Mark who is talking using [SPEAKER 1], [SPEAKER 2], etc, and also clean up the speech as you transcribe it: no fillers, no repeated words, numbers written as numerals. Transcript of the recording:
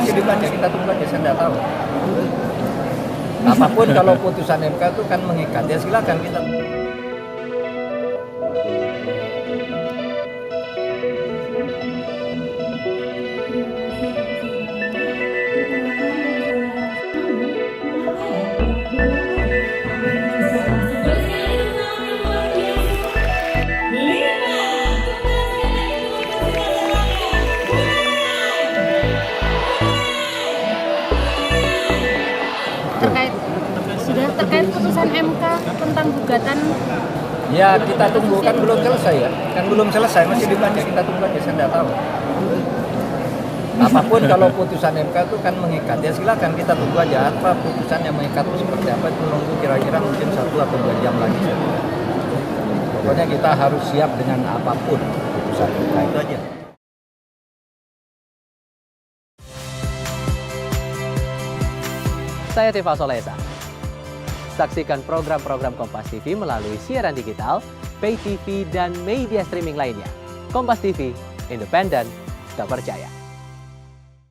[SPEAKER 1] Masih dibaca, kita tunggu aja, saya nggak tahu. Apapun kalau putusan MK itu kan mengikat, ya silakan kita.
[SPEAKER 2] Terkait putusan MK tentang gugatan.
[SPEAKER 1] Ya kita tunggu, kan belum selesai ya, kan belum selesai, masih dibaca, kita tunggu aja, saya nggak tahu. Apapun kalau putusan MK itu kan mengikat, ya silakan kita tunggu aja apa putusan yang mengikat itu seperti apa, itu nunggu kira-kira mungkin 1 atau 2 jam lagi. Pokoknya kita harus siap dengan apapun putusan MK, itu aja.
[SPEAKER 3] Saya Tifa Solesa. Saksikan program-program Kompas TV melalui siaran digital, pay TV, dan media streaming lainnya. Kompas TV, independen, terpercaya.